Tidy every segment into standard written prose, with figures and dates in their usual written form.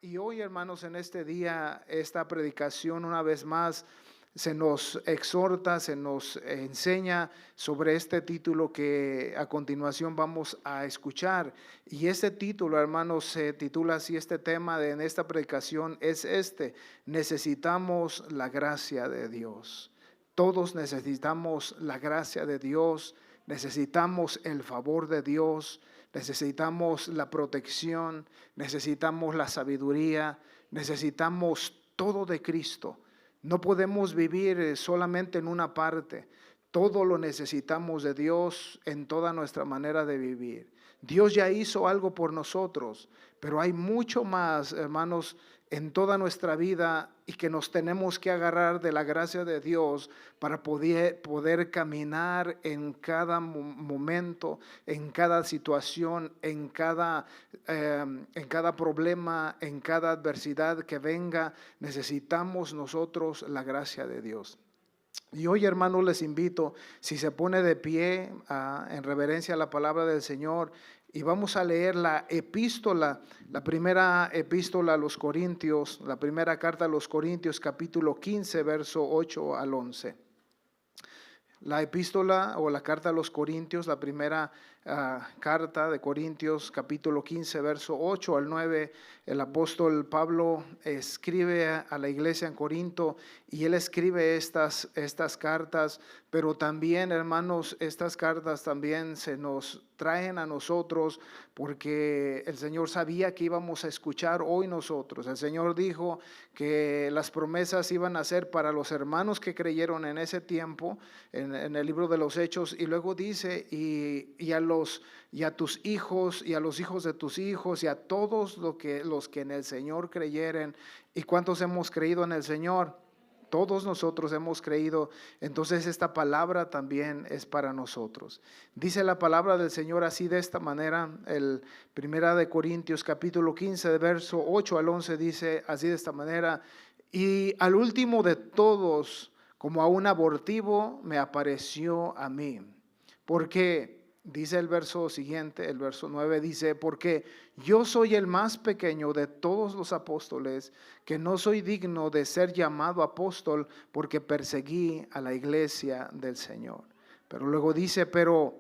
Y hoy, hermanos, en este día, esta predicación una vez más se nos exhorta, se nos enseña sobre este título que a continuación vamos a escuchar. Y este título, hermanos, se titula así, este tema en esta predicación es necesitamos la gracia de Dios. Todos necesitamos la gracia de Dios, necesitamos el favor de Dios. Necesitamos la protección, necesitamos la sabiduría, necesitamos todo de Cristo. No podemos vivir solamente en una parte. Todo lo necesitamos de Dios en toda nuestra manera de vivir. Dios ya hizo algo por nosotros, pero hay mucho más, hermanos, en toda nuestra vida y que nos tenemos que agarrar de la gracia de Dios para poder caminar en cada momento, en cada situación, en cada problema, en cada adversidad que venga. Necesitamos nosotros la gracia de Dios. Y hoy, hermanos, les invito, si se pone de pie en reverencia a la palabra del Señor, y vamos a leer la epístola, la primera epístola a los Corintios, la primera carta a los Corintios, capítulo 15, verso 8 al 11. La epístola o la carta a los Corintios, la primera carta de Corintios, capítulo 15, verso 8 al 9, el apóstol Pablo escribe a la iglesia en Corinto y él escribe estas cartas, pero también, hermanos, estas cartas también se nos traen a nosotros porque el Señor sabía que íbamos a escuchar hoy nosotros. El Señor dijo que las promesas iban a ser para los hermanos que creyeron en ese tiempo, en el libro de los Hechos, y luego dice, y a tus hijos, y a los hijos de tus hijos, y a todos los que en el Señor creyeren. ¿Y cuántos hemos creído en el Señor? Todos nosotros hemos creído. Entonces esta palabra también es para nosotros. Dice la palabra del Señor así de esta manera, el primera de Corintios capítulo 15 de verso 8 al 11 dice así de esta manera: y al último de todos, como a un abortivo, me apareció a mí. Porque dice el verso siguiente, el verso 9 dice, porque yo soy el más pequeño de todos los apóstoles, que no soy digno de ser llamado apóstol porque perseguí a la iglesia del Señor. Pero luego dice, pero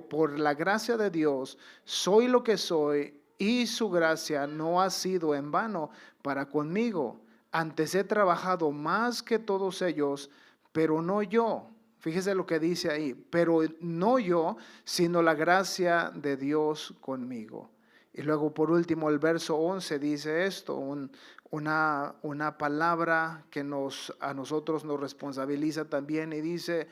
por la gracia de Dios soy lo que soy, y su gracia no ha sido en vano para conmigo. Antes he trabajado más que todos ellos, pero no yo. Fíjese lo que dice ahí, pero no yo, sino la gracia de Dios conmigo. Y luego por último el verso 11 dice esto, una palabra que a nosotros nos responsabiliza también, y dice,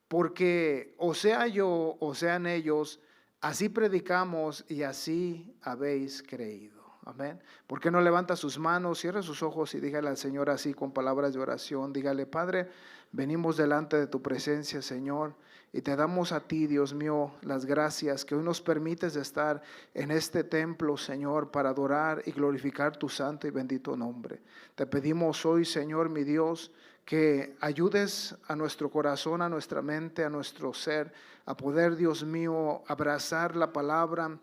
porque o sea yo o sean ellos, así predicamos y así habéis creído. Amén. ¿Por qué no levanta sus manos, cierra sus ojos y dígale al Señor así con palabras de oración? Dígale, Padre, venimos delante de tu presencia, Señor, y te damos a ti, Dios mío, las gracias que hoy nos permites estar en este templo, Señor, para adorar y glorificar tu santo y bendito nombre. Te pedimos hoy, Señor, mi Dios, que ayudes a nuestro corazón, a nuestra mente, a nuestro ser, a poder, Dios mío, abrazar la palabra,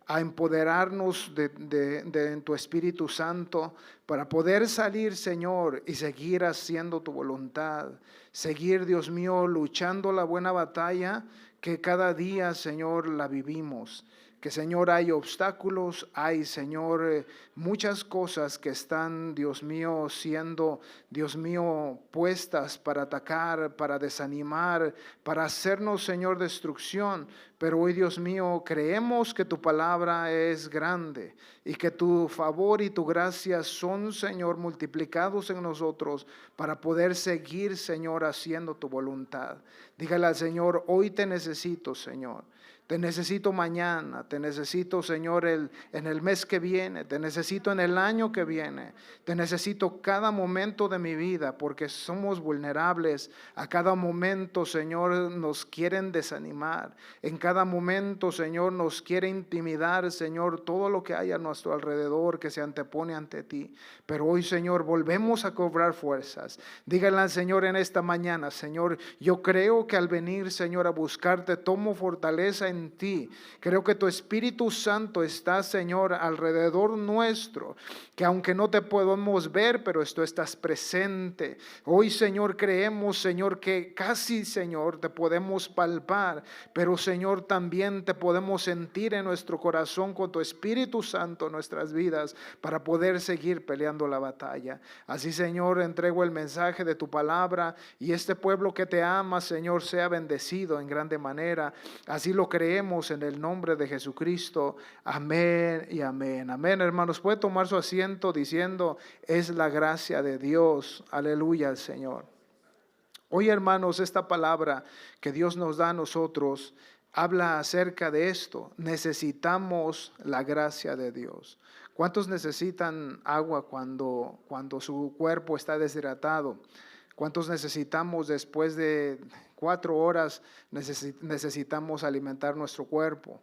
a empoderarnos en tu Espíritu Santo para poder salir, Señor, y seguir haciendo tu voluntad. Seguir, Dios mío, luchando la buena batalla que cada día, Señor, la vivimos. Que, Señor, hay obstáculos, hay, Señor, muchas cosas que están, Dios mío, siendo, Dios mío, puestas para atacar, para desanimar, para hacernos, Señor, destrucción. Pero hoy, Dios mío, creemos que tu palabra es grande y que tu favor y tu gracia son, Señor, multiplicados en nosotros para poder seguir, Señor, haciendo tu voluntad. Dígale al Señor, hoy te necesito, Señor. Te necesito mañana, te necesito, Señor, en el mes que viene, te necesito en el año que viene, te necesito cada momento de mi vida, porque somos vulnerables. A cada momento, Señor, nos quieren desanimar. En cada momento, Señor, nos quiere intimidar, Señor, todo lo que hay a nuestro alrededor que se antepone ante ti. Pero hoy, Señor, volvemos a cobrar fuerzas. Díganle al Señor en esta mañana, Señor, yo creo que al venir, Señor, a buscarte, tomo fortaleza en ti. Creo que tu Espíritu Santo está, Señor, alrededor nuestro, que aunque no te podemos ver, pero tú estás presente. Hoy, Señor, creemos, Señor, que casi, Señor, te podemos palpar, pero, Señor, también te podemos sentir en nuestro corazón con tu Espíritu Santo en nuestras vidas para poder seguir peleando la batalla. Así, Señor, entrego el mensaje de tu palabra y este pueblo que te ama, Señor, sea bendecido en grande manera. Así lo creemos en el nombre de Jesucristo. Amén y amén. Amén, hermanos. Puede tomar su asiento diciendo, es la gracia de Dios. Aleluya al Señor. Hoy, hermanos, esta palabra que Dios nos da a nosotros habla acerca de esto. Necesitamos la gracia de Dios. ¿Cuántos necesitan agua cuando su cuerpo está deshidratado? ¿Cuántos necesitamos después de 4 horas necesitamos alimentar nuestro cuerpo?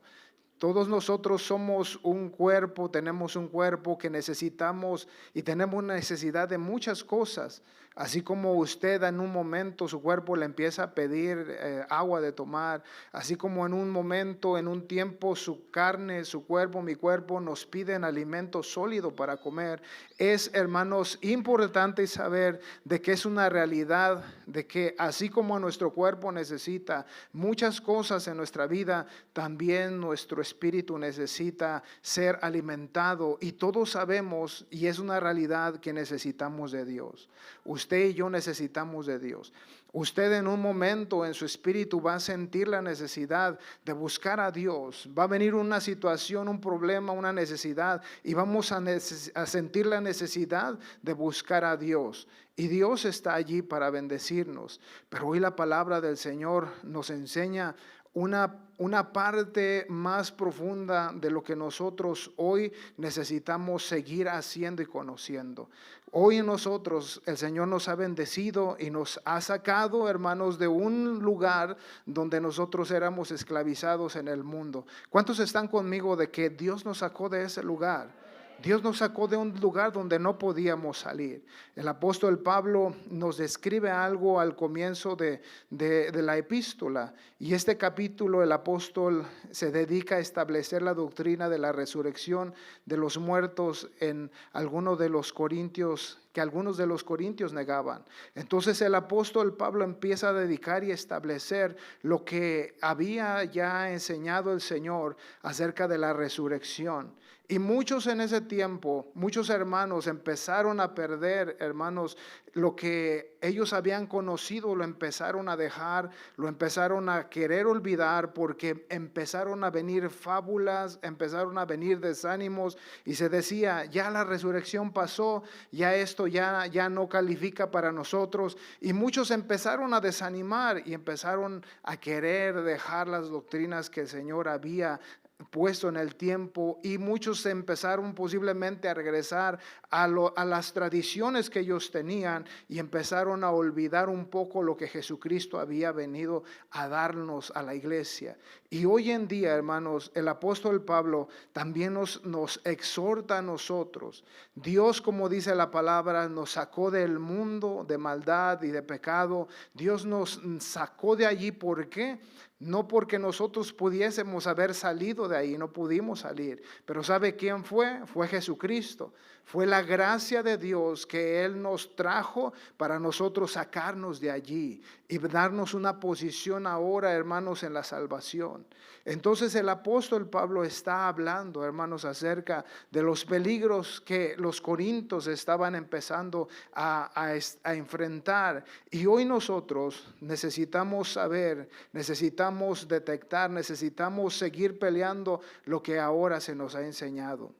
Todos nosotros somos un cuerpo, tenemos un cuerpo que necesitamos y tenemos necesidad de muchas cosas. Así como usted en un momento su cuerpo le empieza a pedir agua de tomar, así como en un momento, en un tiempo su carne, su cuerpo, mi cuerpo nos piden alimento sólido para comer. Es, hermanos, importante saber de que es una realidad, de que así como nuestro cuerpo necesita muchas cosas en nuestra vida, también nuestro espíritu necesita ser alimentado, y todos sabemos y es una realidad que necesitamos de Dios. Usted y yo necesitamos de Dios. Usted en un momento en su espíritu va a sentir la necesidad de buscar a Dios. Va a venir una situación, un problema, una necesidad y vamos a sentir la necesidad de buscar a Dios. Y Dios está allí para bendecirnos. Pero hoy la palabra del Señor nos enseña una parte más profunda de lo que nosotros hoy necesitamos seguir haciendo y conociendo. Hoy nosotros, el Señor nos ha bendecido y nos ha sacado, hermanos, de un lugar donde nosotros éramos esclavizados en el mundo. ¿Cuántos están conmigo de que Dios nos sacó de ese lugar? Dios nos sacó de un lugar donde no podíamos salir. El apóstol Pablo nos describe algo al comienzo de la epístola. Y este capítulo el apóstol se dedica a establecer la doctrina de la resurrección de los muertos en algunos de los corintios, que algunos de los corintios negaban. Entonces el apóstol Pablo empieza a dedicar y establecer lo que había ya enseñado el Señor acerca de la resurrección. Y muchos en ese tiempo, muchos hermanos empezaron a perder, hermanos, lo que ellos habían conocido, lo empezaron a dejar, lo empezaron a querer olvidar, porque empezaron a venir fábulas, empezaron a venir desánimos y se decía, ya la resurrección pasó, ya esto ya no califica para nosotros. Y muchos empezaron a desanimar y empezaron a querer dejar las doctrinas que el Señor había puesto en el tiempo, y muchos empezaron posiblemente a regresar a las tradiciones que ellos tenían y empezaron a olvidar un poco lo que Jesucristo había venido a darnos a la iglesia. Y hoy en día, hermanos, el apóstol Pablo también nos exhorta a nosotros. Dios, como dice la palabra, nos sacó del mundo de maldad y de pecado. Dios nos sacó de allí. ¿Por qué? No porque nosotros pudiésemos haber salido de ahí, no pudimos salir. Pero ¿sabe quién fue? Fue Jesucristo. Fue la gracia de Dios que Él nos trajo para nosotros sacarnos de allí y darnos una posición ahora, hermanos, en la salvación. Entonces el apóstol Pablo está hablando, hermanos, acerca de los peligros que los corintios estaban empezando a enfrentar. Y hoy nosotros necesitamos saber, necesitamos detectar, necesitamos seguir peleando lo que ahora se nos ha enseñado.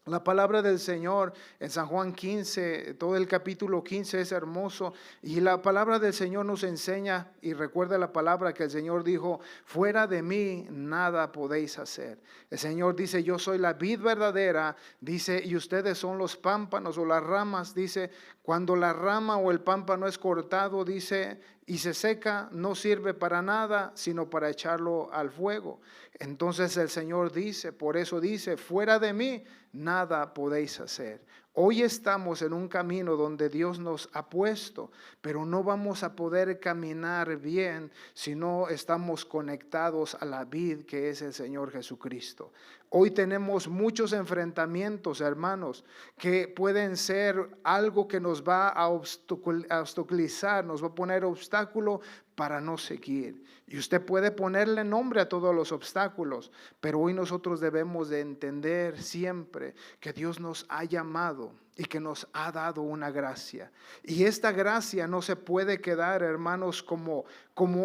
La palabra del Señor en San Juan 15, todo el capítulo 15 es hermoso, y la palabra del Señor nos enseña, y recuerda la palabra que el Señor dijo, fuera de mí nada podéis hacer. El Señor dice, yo soy la vid verdadera, dice, y ustedes son los pámpanos o las ramas, dice, cuando la rama o el pámpano es cortado, dice, y se seca, no sirve para nada, sino para echarlo al fuego. Entonces el Señor dice, por eso dice, fuera de mí nada podéis hacer. Hoy estamos en un camino donde Dios nos ha puesto, pero no vamos a poder caminar bien si no estamos conectados a la vid que es el Señor Jesucristo. Hoy tenemos muchos enfrentamientos, hermanos, que pueden ser algo que nos va a obstaculizar, nos va a poner obstáculo para no seguir. Y usted puede ponerle nombre a todos los obstáculos, pero hoy nosotros debemos de entender siempre que Dios nos ha llamado y que nos ha dado una gracia. Y esta gracia no se puede quedar, hermanos, como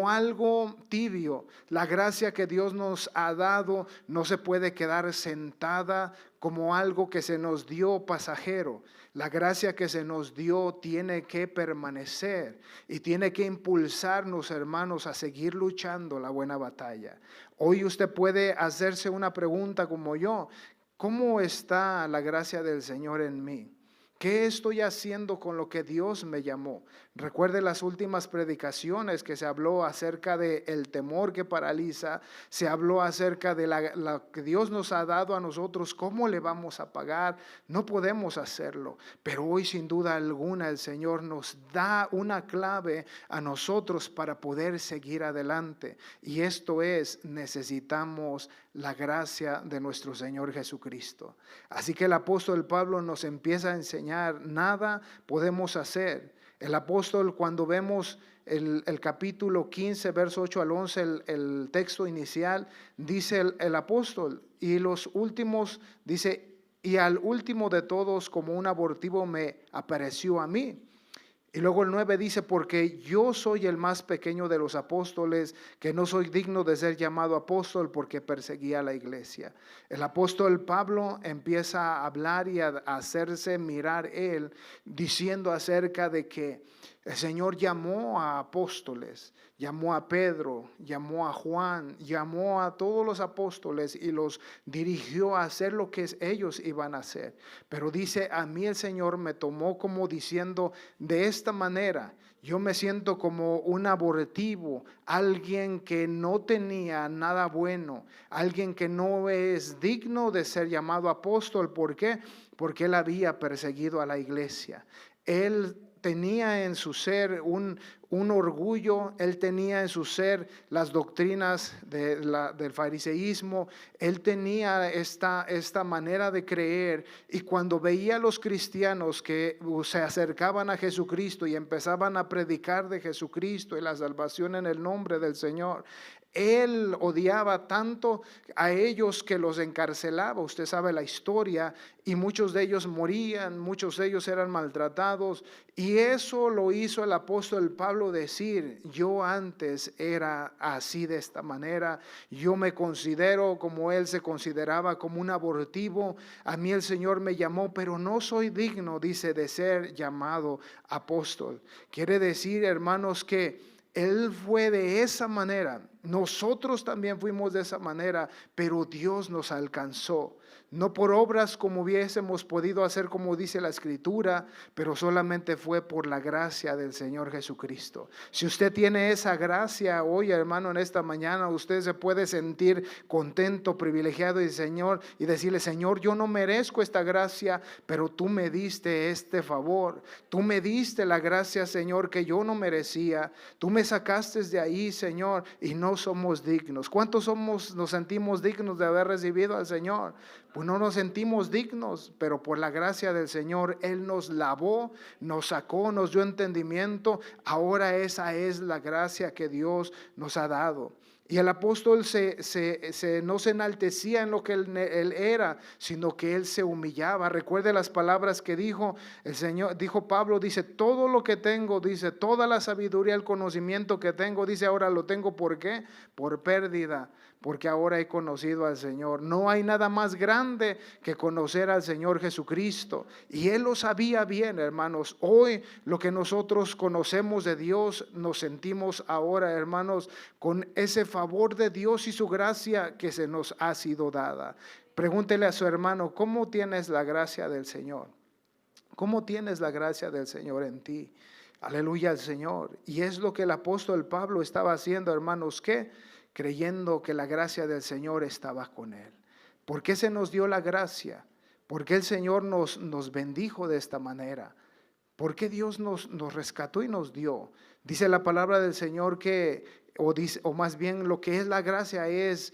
algo tibio. La gracia que Dios nos ha dado no se puede quedar sentada como algo que se nos dio pasajero. La gracia que se nos dio tiene que permanecer y tiene que impulsarnos, hermanos, a seguir luchando la buena batalla. Hoy usted puede hacerse una pregunta como yo: ¿cómo está la gracia del Señor en mí? ¿Qué estoy haciendo con lo que Dios me llamó? Recuerde las últimas predicaciones que se habló acerca del temor que paraliza, se habló acerca de la que Dios nos ha dado a nosotros, ¿cómo le vamos a pagar? No podemos hacerlo, pero hoy sin duda alguna el Señor nos da una clave a nosotros para poder seguir adelante, y esto es: necesitamos la gracia de nuestro Señor Jesucristo. Así que el apóstol Pablo nos empieza a enseñar: nada podemos hacer. El apóstol, cuando vemos el capítulo 15, verso 8 al 11, el texto inicial, dice el apóstol, y los últimos, dice, y al último de todos como un abortivo me apareció a mí. Y luego el 9 dice: porque yo soy el más pequeño de los apóstoles, que no soy digno de ser llamado apóstol porque perseguía a la iglesia. El apóstol Pablo empieza a hablar y a hacerse mirar él, diciendo acerca de que el Señor llamó a apóstoles, llamó a Pedro, llamó a Juan, llamó a todos los apóstoles y los dirigió a hacer lo que ellos iban a hacer. Pero dice: a mí el Señor me tomó como diciendo, de esta manera yo me siento como un abortivo, alguien que no tenía nada bueno, alguien que no es digno de ser llamado apóstol. ¿Por qué? Porque él había perseguido a la iglesia. Él tenía en su ser un orgullo, él tenía en su ser las doctrinas del fariseísmo, él tenía esta manera de creer, y cuando veía a los cristianos que se acercaban a Jesucristo y empezaban a predicar de Jesucristo y la salvación en el nombre del Señor, él odiaba tanto a ellos que los encarcelaba. Usted sabe la historia, y muchos de ellos morían, muchos de ellos eran maltratados, y eso lo hizo el apóstol Pablo decir: yo antes era así, de esta manera, yo me considero como él se consideraba, como un abortivo. A mí el Señor me llamó, pero no soy digno, dice, de ser llamado apóstol. Quiere decir, hermanos, que él fue de esa manera. Nosotros también fuimos de esa manera, pero Dios nos alcanzó. No por obras como hubiésemos podido hacer, como dice la Escritura, pero solamente fue por la gracia del Señor Jesucristo. Si usted tiene esa gracia hoy, hermano, en esta mañana, usted se puede sentir contento, privilegiado, y decirle: Señor, yo no merezco esta gracia, pero tú me diste este favor. Tú me diste la gracia, Señor, que yo no merecía. Tú me sacaste de ahí, Señor, y no somos dignos. ¿Cuántos nos sentimos dignos de haber recibido al Señor? Pues no nos sentimos dignos, pero por la gracia del Señor, Él nos lavó, nos sacó, nos dio entendimiento. Ahora esa es la gracia que Dios nos ha dado. Y el apóstol no se enaltecía en lo que él era, sino que él se humillaba. Recuerde las palabras que dijo el Señor, dijo Pablo, dice: todo lo que tengo, dice, toda la sabiduría, el conocimiento que tengo, dice, ahora lo tengo, ¿por qué? Por pérdida, porque ahora he conocido al Señor. No hay nada más grande que conocer al Señor Jesucristo. Y Él lo sabía bien, hermanos. Hoy lo que nosotros conocemos de Dios, nos sentimos ahora, hermanos, con ese favor de Dios y su gracia que se nos ha sido dada. Pregúntele a su hermano: ¿cómo tienes la gracia del Señor? ¿Cómo tienes la gracia del Señor en ti? Aleluya al Señor. Y es lo que el apóstol Pablo estaba haciendo, hermanos, creyendo que la gracia del Señor estaba con él. ¿Por qué se nos dio la gracia? ¿Por qué el Señor nos bendijo de esta manera? ¿Por qué Dios nos rescató y nos dio? Dice la palabra del Señor que, o más bien lo que es la gracia es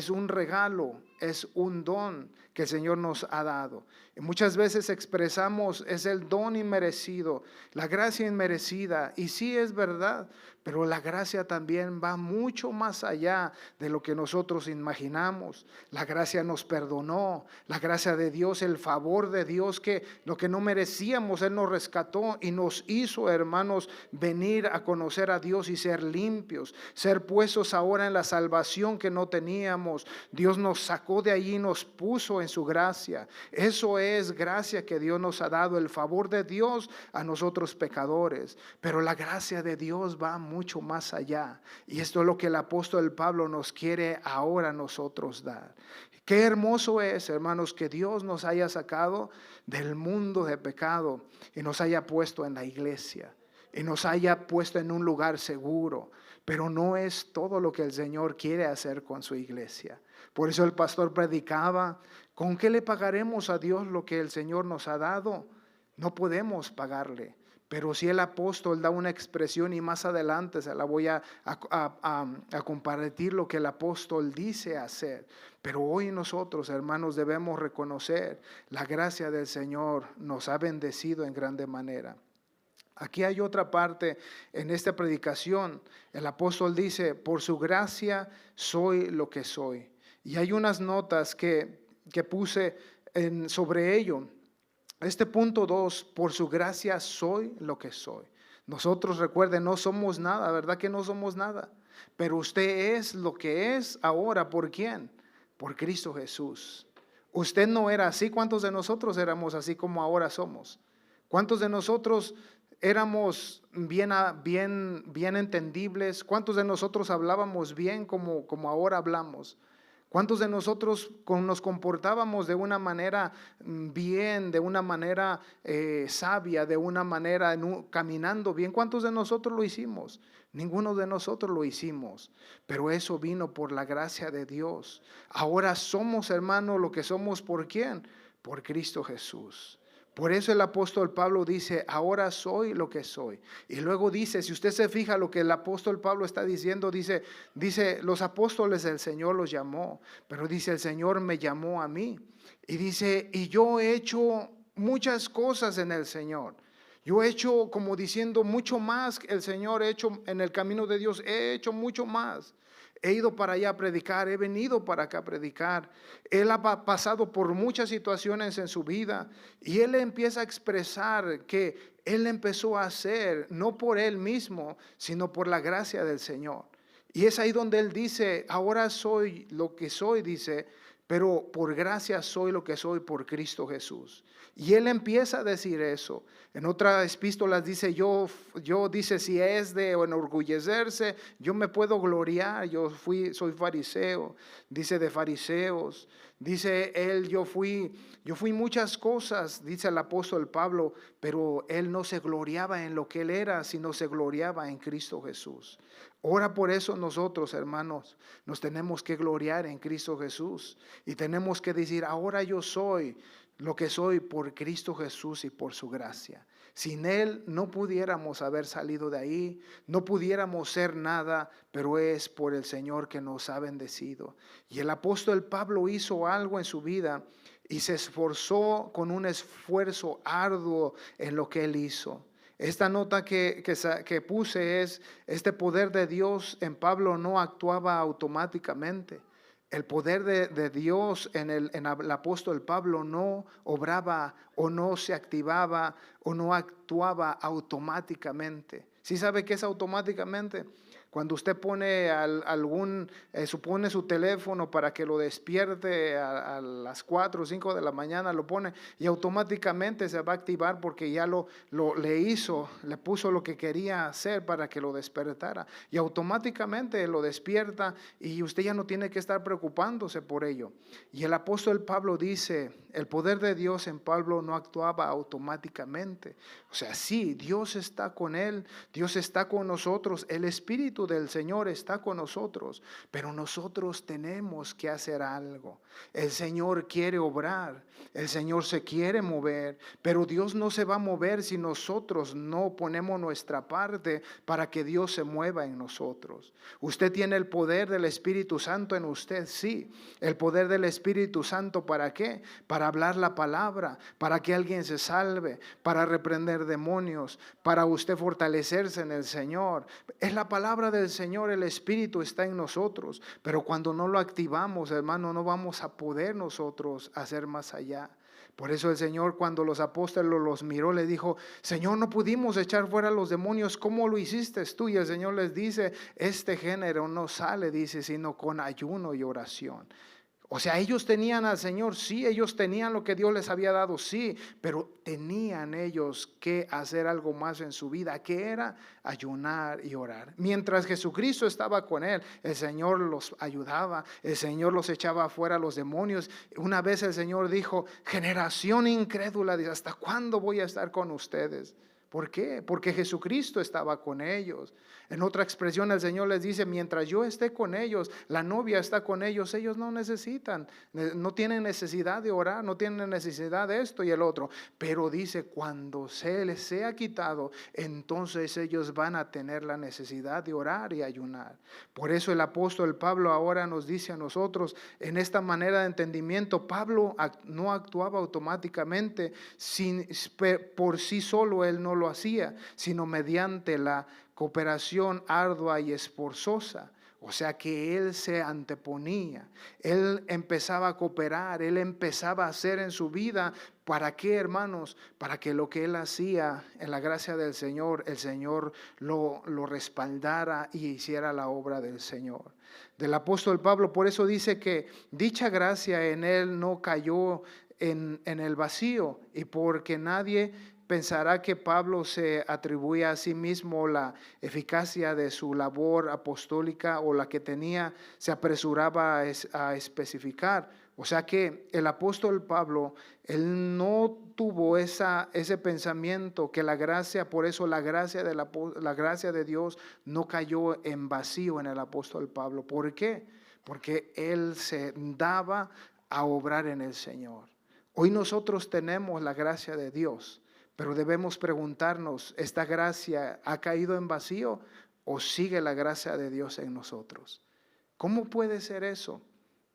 un regalo, es un don que el Señor nos ha dado. Y muchas veces expresamos, es el don inmerecido, la gracia inmerecida, y sí es verdad, pero la gracia también va mucho más allá de lo que nosotros imaginamos. La gracia nos perdonó, la gracia de Dios, el favor de Dios, que lo que no merecíamos, Él nos rescató y nos hizo, hermanos, venir a conocer a Dios y ser limpios, ser puestos ahora en la salvación que no teníamos. Dios nos sacó de allí y nos puso en su gracia. Eso es gracia que Dios nos ha dado, el favor de Dios a nosotros pecadores. Pero la gracia de Dios va mucho más allá. Y esto es lo que el apóstol Pablo nos quiere ahora a nosotros dar. Qué hermoso es, hermanos, que Dios nos haya sacado del mundo de pecado y nos haya puesto en la iglesia y nos haya puesto en un lugar seguro. Pero no es todo lo que el Señor quiere hacer con su iglesia. Por eso el pastor predicaba, ¿con qué le pagaremos a Dios lo que el Señor nos ha dado? No podemos pagarle. Pero si el apóstol da una expresión, y más adelante se la voy a compartir lo que el apóstol dice hacer. Pero hoy nosotros, hermanos, debemos reconocer la gracia del Señor nos ha bendecido en grande manera. Aquí hay otra parte en esta predicación. El apóstol dice, por su gracia soy lo que soy. Y hay unas notas que puse sobre ello. Este punto 2, por su gracia soy lo que soy. Nosotros, recuerden, no somos nada, ¿verdad que no somos nada? Pero usted es lo que es ahora, ¿por quién? Por Cristo Jesús. Usted no era así. ¿Cuántos de nosotros éramos así como ahora somos? ¿Cuántos de nosotros éramos bien entendibles? ¿Cuántos de nosotros hablábamos bien como ahora hablamos? ¿Cuántos de nosotros nos comportábamos de una manera bien, de una manera sabia, de una manera caminando bien? ¿Cuántos de nosotros lo hicimos? Ninguno de nosotros lo hicimos, pero eso vino por la gracia de Dios. Ahora somos, hermanos, lo que somos, ¿por quién? Por Cristo Jesús. Por eso el apóstol Pablo dice, ahora soy lo que soy. Y luego dice, si usted se fija lo que el apóstol Pablo está diciendo, dice, los apóstoles del Señor los llamó, pero dice, el Señor me llamó a mí. Y dice, y yo he hecho muchas cosas en el Señor. Yo he hecho, como diciendo, mucho más que el Señor ha hecho en el camino de Dios, he hecho mucho más. He ido para allá a predicar, he venido para acá a predicar. Él ha pasado por muchas situaciones en su vida y él empieza a expresar que él empezó a hacer, no por él mismo, sino por la gracia del Señor. Y es ahí donde él dice, ahora soy lo que soy, dice, pero por gracia soy lo que soy por Cristo Jesús. Y él empieza a decir eso. En otras epístolas dice, yo dice, si es de enorgullecerse, yo me puedo gloriar, soy fariseo, dice de fariseos, dice él, yo fui muchas cosas, dice el apóstol Pablo, pero él no se gloriaba en lo que él era, sino se gloriaba en Cristo Jesús. Ahora por eso nosotros, hermanos, nos tenemos que gloriar en Cristo Jesús y tenemos que decir, ahora yo soy lo que soy por Cristo Jesús y por su gracia. Sin Él no pudiéramos haber salido de ahí, no pudiéramos ser nada, pero es por el Señor que nos ha bendecido. Y el apóstol Pablo hizo algo en su vida y se esforzó con un esfuerzo arduo en lo que él hizo. Esta nota que puse es, este poder de Dios en Pablo no actuaba automáticamente. El poder de Dios en el apóstol Pablo no obraba o no se activaba o no actuaba automáticamente. ¿Sí sabe qué es automáticamente? Cuando usted pone supone su teléfono para que lo despierte a las 4 o 5 de la mañana, lo pone y automáticamente se va a activar porque ya le puso lo que quería hacer para que lo despertara. Y automáticamente lo despierta y usted ya no tiene que estar preocupándose por ello. Y el apóstol Pablo dice, el poder de Dios en Pablo no actuaba automáticamente. O sea, sí, Dios está con él, Dios está con nosotros, el Espíritu del Señor está con nosotros, pero nosotros tenemos que hacer algo. El Señor quiere obrar, el Señor se quiere mover, pero Dios no se va a mover si nosotros no ponemos nuestra parte para que Dios se mueva en nosotros. Usted tiene el poder del Espíritu Santo en usted, sí. El poder del Espíritu Santo, ¿para qué? Para hablar la palabra, para que alguien se salve, para reprender demonios, para usted fortalecerse en el Señor. Es la palabra del Señor, el Espíritu está en nosotros, pero cuando no lo activamos, hermano, no vamos a poder nosotros hacer más allá. Por eso el Señor, cuando los apóstoles los miró, le dijo: Señor, no pudimos echar fuera a los demonios, ¿cómo lo hiciste tú? Y el Señor les dice: este género no sale, dice, sino con ayuno y oración. O sea, ellos tenían al Señor, sí, ellos tenían lo que Dios les había dado, sí, pero tenían ellos que hacer algo más en su vida, que era ayunar y orar. Mientras Jesucristo estaba con él, el Señor los ayudaba, el Señor los echaba afuera a los demonios. Una vez el Señor dijo: generación incrédula, dice, ¿hasta cuándo voy a estar con ustedes? ¿Por qué? Porque Jesucristo estaba con ellos. En otra expresión el Señor les dice: mientras yo esté con ellos, la novia está con ellos, ellos no necesitan, no tienen necesidad de orar, no tienen necesidad de esto y el otro. Pero dice, cuando se les sea quitado, entonces ellos van a tener la necesidad de orar y ayunar. Por eso el apóstol Pablo ahora nos dice a nosotros, en esta manera de entendimiento, Pablo no actuaba automáticamente, por sí solo él no lo hacía, sino mediante la cooperación ardua y esforzosa. O sea que él se anteponía, él empezaba a cooperar, él empezaba a hacer en su vida. ¿Para qué, hermanos? Para que lo que él hacía en la gracia del Señor, el Señor lo respaldara y hiciera la obra del Señor. Del apóstol Pablo, por eso dice que dicha gracia en él no cayó en el vacío, y porque nadie pensará que Pablo se atribuye a sí mismo la eficacia de su labor apostólica, o la que tenía, se apresuraba a especificar. O sea que el apóstol Pablo, él no tuvo ese pensamiento que la gracia, por eso la gracia de Dios no cayó en vacío en el apóstol Pablo. ¿Por qué? Porque él se daba a obrar en el Señor. Hoy nosotros tenemos la gracia de Dios, pero debemos preguntarnos, ¿esta gracia ha caído en vacío o sigue la gracia de Dios en nosotros? ¿Cómo puede ser eso?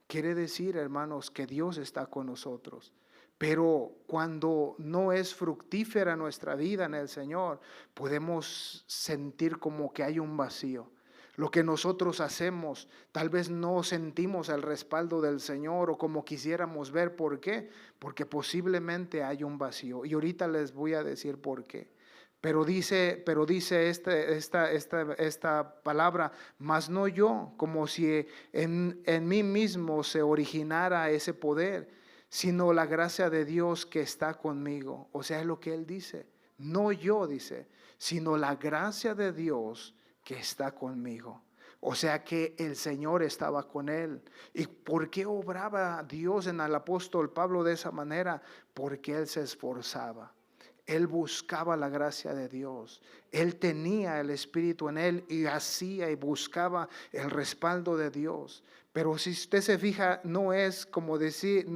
Quiere decir, hermanos, que Dios está con nosotros. Pero cuando no es fructífera nuestra vida en el Señor, podemos sentir como que hay un vacío. Lo que nosotros hacemos, tal vez no sentimos el respaldo del Señor o como quisiéramos ver. ¿Por qué? Porque posiblemente hay un vacío. Y ahorita les voy a decir por qué. Pero dice esta palabra, mas no yo, como si en mí mismo se originara ese poder, sino la gracia de Dios que está conmigo. O sea, es lo que él dice. No yo, dice, sino la gracia de Dios que está conmigo. O sea que el Señor estaba con él. ¿Y por qué obraba Dios en el apóstol Pablo de esa manera? Porque él se esforzaba. Él buscaba la gracia de Dios. Él tenía el Espíritu en él y hacía y buscaba el respaldo de Dios. Pero si usted se fija, no es como decir,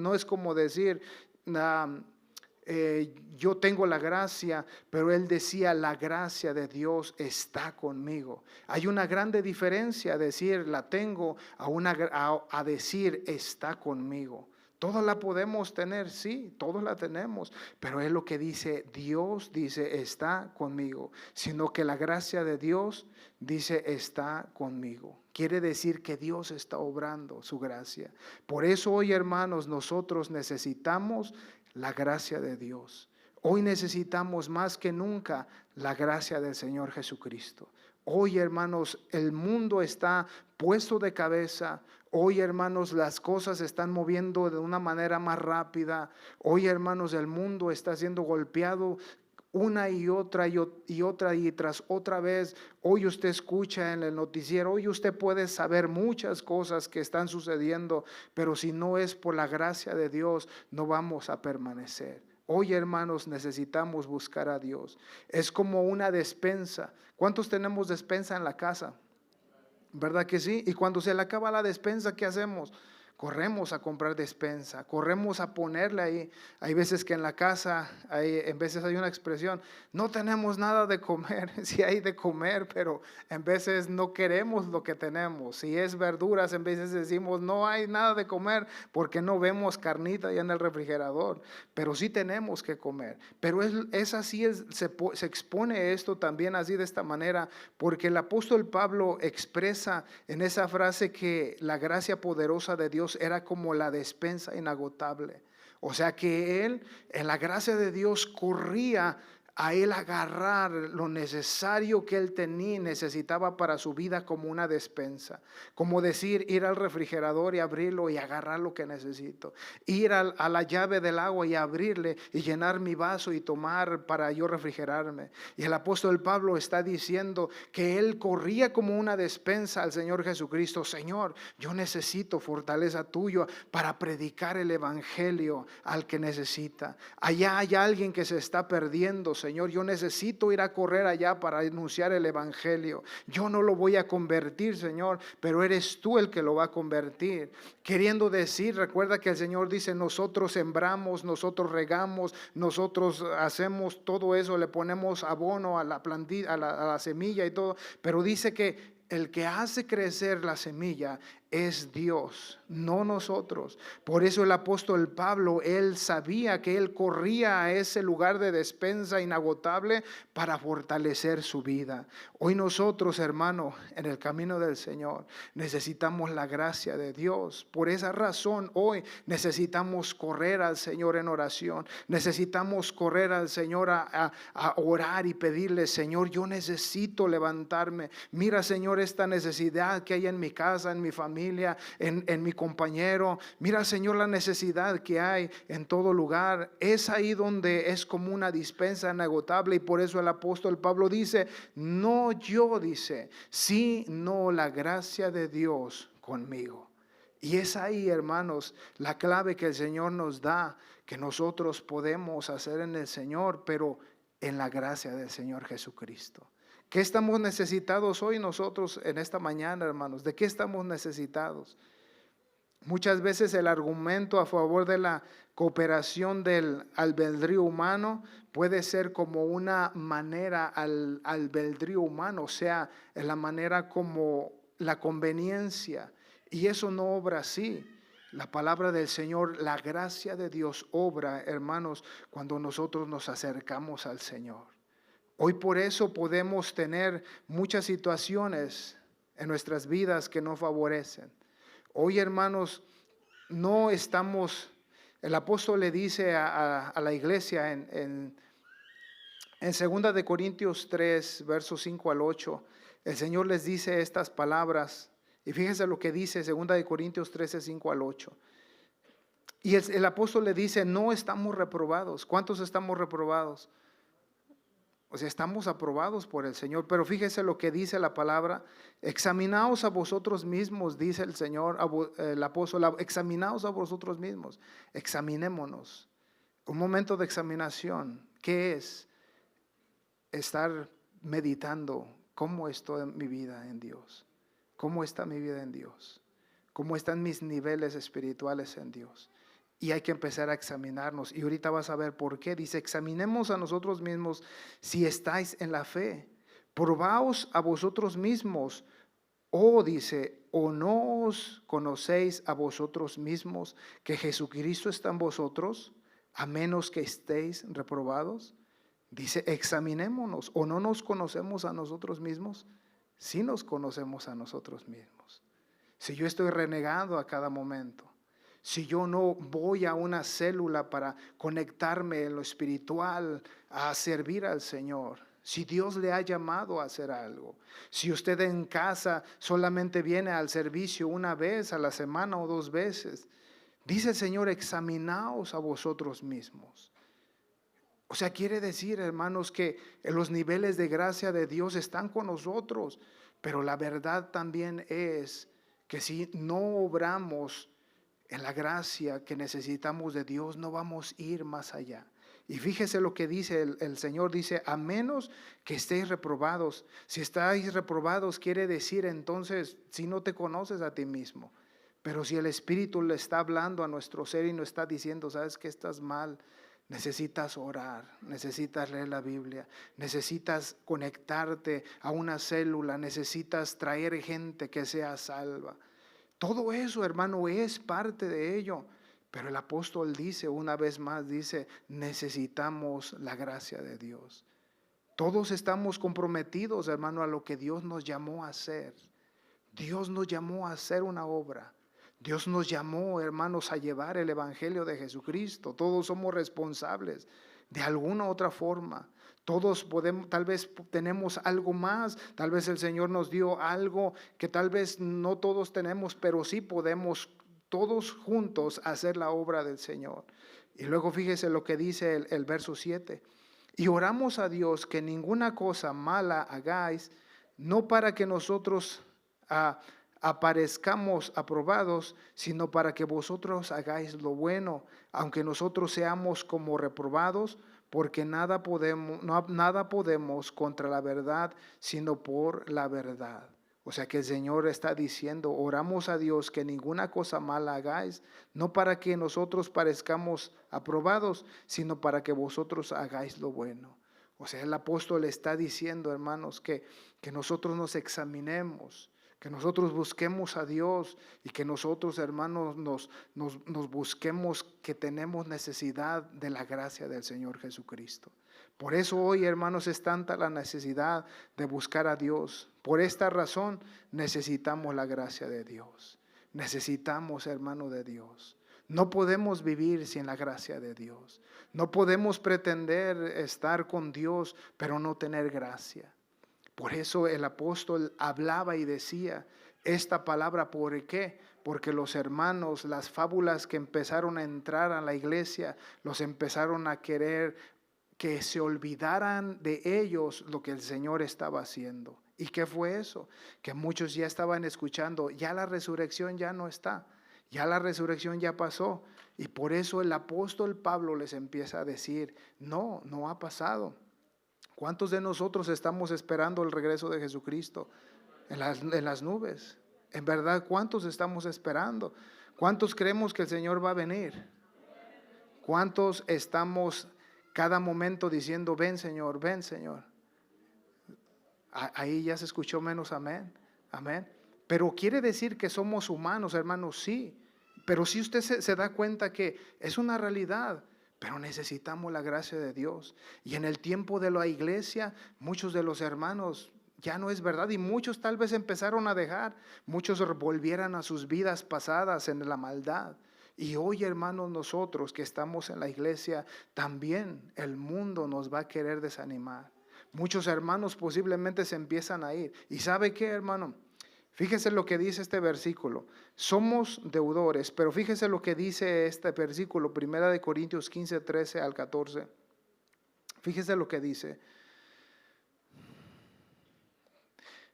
yo tengo la gracia, pero él decía, la gracia de Dios está conmigo. Hay una grande diferencia decir la tengo a decir está conmigo. Todos la podemos tener, sí, todos la tenemos, pero es lo que dice Dios, dice está conmigo, sino que la gracia de Dios dice está conmigo. Quiere decir que Dios está obrando su gracia. Por eso hoy, hermanos, nosotros necesitamos la gracia de Dios. Hoy necesitamos más que nunca la gracia del Señor Jesucristo. Hoy, hermanos, el mundo está puesto de cabeza. Hoy, hermanos, las cosas se están moviendo de una manera más rápida. Hoy, hermanos, el mundo está siendo golpeado una y tras otra vez. Hoy usted escucha en el noticiero, hoy usted puede saber muchas cosas que están sucediendo, pero si no es por la gracia de Dios, no vamos a permanecer. Hoy, hermanos, necesitamos buscar a Dios. Es como una despensa. ¿Cuántos tenemos despensa en la casa? ¿Verdad que sí? Y cuando se le acaba la despensa, ¿qué hacemos? Corremos a comprar despensa, corremos a ponerle ahí. Hay veces que en la casa, en veces hay una expresión, no tenemos nada de comer. Sí hay de comer, pero en veces no queremos lo que tenemos. Si es verduras, en veces decimos, no hay nada de comer porque no vemos carnita ya en el refrigerador, pero sí tenemos que comer. Pero es así, se expone esto también así de esta manera, porque el apóstol Pablo expresa en esa frase que la gracia poderosa de Dios era como la despensa inagotable. O sea que él, en la gracia de Dios, corría a él agarrar lo necesario que él tenía, necesitaba para su vida como una despensa. Como decir, ir al refrigerador y abrirlo y agarrar lo que necesito. Ir a la llave del agua y abrirle y llenar mi vaso y tomar para yo refrigerarme. Y el apóstol Pablo está diciendo que él corría como una despensa al Señor Jesucristo. Señor, yo necesito fortaleza tuya para predicar el evangelio al que necesita. Allá hay alguien que se está perdiendo, Señor, yo necesito ir a correr allá para anunciar el evangelio. Yo no lo voy a convertir, Señor, pero eres tú el que lo va a convertir. Queriendo decir, recuerda que el Señor dice, nosotros sembramos, nosotros regamos, nosotros hacemos todo eso, le ponemos abono a la plantilla, a la semilla y todo, pero dice que el que hace crecer la semilla es Dios, no nosotros. Por eso el apóstol Pablo, él sabía que él corría a ese lugar de despensa inagotable para fortalecer su vida. Hoy nosotros, hermano, en el camino del Señor, necesitamos la gracia de Dios. Por esa razón, hoy necesitamos correr al Señor en oración. Necesitamos correr al Señor a orar y pedirle, Señor, yo necesito levantarme. Mira, Señor, esta necesidad que hay en mi casa, en mi familia, en mi compañero. Mira, Señor, la necesidad que hay en todo lugar. Es ahí donde es como una dispensa inagotable, y por eso el apóstol Pablo dice, no yo, dice, sino la gracia de Dios conmigo. Y es ahí, hermanos, la clave que el Señor nos da, que nosotros podemos hacer en el Señor, pero en la gracia del Señor Jesucristo. ¿Qué estamos necesitados hoy nosotros en esta mañana, hermanos? ¿De qué estamos necesitados? Muchas veces el argumento a favor de la cooperación del albedrío humano puede ser como una manera al albedrío humano, o sea, en la manera como la conveniencia. Y eso no obra así. La palabra del Señor, la gracia de Dios obra, hermanos, cuando nosotros nos acercamos al Señor. Hoy por eso podemos tener muchas situaciones en nuestras vidas que no favorecen. Hoy, hermanos, no estamos, el apóstol le dice a la iglesia en 2 de Corintios 3, versos 5 al 8, el Señor les dice estas palabras, y fíjense lo que dice 2 de Corintios 13, 5 al 8. Y el apóstol le dice, no estamos reprobados. ¿Cuántos estamos reprobados? O sea, estamos aprobados por el Señor, pero fíjese lo que dice la palabra, examinaos a vosotros mismos, dice el Señor, el apóstol, examinaos a vosotros mismos, examinémonos. Un momento de examinación, ¿qué es? Estar meditando, ¿cómo estoy en mi vida en Dios? ¿Cómo está mi vida en Dios? ¿Cómo están mis niveles espirituales en Dios? Y hay que empezar a examinarnos. Y ahorita vas a ver por qué. Dice, examinemos a nosotros mismos si estáis en la fe. Probaos a vosotros mismos. O dice, o no os conocéis a vosotros mismos que Jesucristo está en vosotros, a menos que estéis reprobados. Dice, examinémonos. O no nos conocemos a nosotros mismos. Sí nos conocemos a nosotros mismos. Si yo estoy renegando a cada momento, si yo no voy a una célula para conectarme en lo espiritual, a servir al Señor, si Dios le ha llamado a hacer algo, si usted en casa solamente viene al servicio una vez a la semana o 2 veces, dice el Señor, examinaos a vosotros mismos. O sea, quiere decir, hermanos, que los niveles de gracia de Dios están con nosotros, pero la verdad también es que si no obramos en la gracia que necesitamos de Dios, no vamos a ir más allá. Y fíjese lo que dice el Señor, dice, a menos que estéis reprobados. Si estáis reprobados, quiere decir entonces, si no te conoces a ti mismo. Pero si el Espíritu le está hablando a nuestro ser y nos está diciendo, sabes que estás mal, necesitas orar, necesitas leer la Biblia, necesitas conectarte a una célula, necesitas traer gente que sea salva. Todo eso, hermano, es parte de ello. Pero el apóstol dice, una vez más, dice, necesitamos la gracia de Dios. Todos estamos comprometidos, hermano, a lo que Dios nos llamó a hacer. Dios nos llamó a hacer una obra. Dios nos llamó, hermanos, a llevar el evangelio de Jesucristo. Todos somos responsables de alguna u otra forma. Todos podemos, tal vez tenemos algo más, tal vez el Señor nos dio algo que tal vez no todos tenemos, pero sí podemos todos juntos hacer la obra del Señor. Y luego fíjese lo que dice el verso 7. Y oramos a Dios que ninguna cosa mala hagáis, no para que nosotros aparezcamos aprobados, sino para que vosotros hagáis lo bueno, aunque nosotros seamos como reprobados, porque nada podemos contra la verdad, sino por la verdad. O sea que el Señor está diciendo, oramos a Dios que ninguna cosa mala hagáis, no para que nosotros parezcamos aprobados, sino para que vosotros hagáis lo bueno. O sea, el apóstol está diciendo, hermanos, que nosotros nos examinemos, que nosotros busquemos a Dios y que nosotros, hermanos, nos busquemos que tenemos necesidad de la gracia del Señor Jesucristo. Por eso hoy, hermanos, es tanta la necesidad de buscar a Dios. Por esta razón necesitamos la gracia de Dios. Necesitamos, hermano, de Dios. No podemos vivir sin la gracia de Dios. No podemos pretender estar con Dios, pero no tener gracia. Por eso el apóstol hablaba y decía esta palabra. ¿Por qué? Porque los hermanos, las fábulas que empezaron a entrar a la iglesia, los empezaron a querer que se olvidaran de ellos lo que el Señor estaba haciendo. ¿Y qué fue eso? Que muchos ya estaban escuchando, ya la resurrección ya no está, ya la resurrección ya pasó. Y por eso el apóstol Pablo les empieza a decir, no, no ha pasado. ¿Cuántos de nosotros estamos esperando el regreso de Jesucristo en las nubes? En verdad, ¿cuántos estamos esperando? ¿Cuántos creemos que el Señor va a venir? ¿Cuántos estamos cada momento diciendo, ven Señor, ven Señor? Ahí ya se escuchó menos amén, amén. Pero quiere decir que somos humanos, hermanos, sí. Pero si usted se da cuenta que es una realidad, pero necesitamos la gracia de Dios. Y en el tiempo de la iglesia, muchos de los hermanos ya no es verdad, y muchos tal vez empezaron a dejar, muchos volvieran a sus vidas pasadas en la maldad. Y hoy, hermanos, nosotros que estamos en la iglesia, también el mundo nos va a querer desanimar. Muchos hermanos posiblemente se empiezan a ir. ¿Y sabe qué, hermano? Fíjese lo que dice este versículo. Somos deudores, pero fíjese lo que dice este versículo, 1 Corintios 15, 13 al 14. Fíjese lo que dice.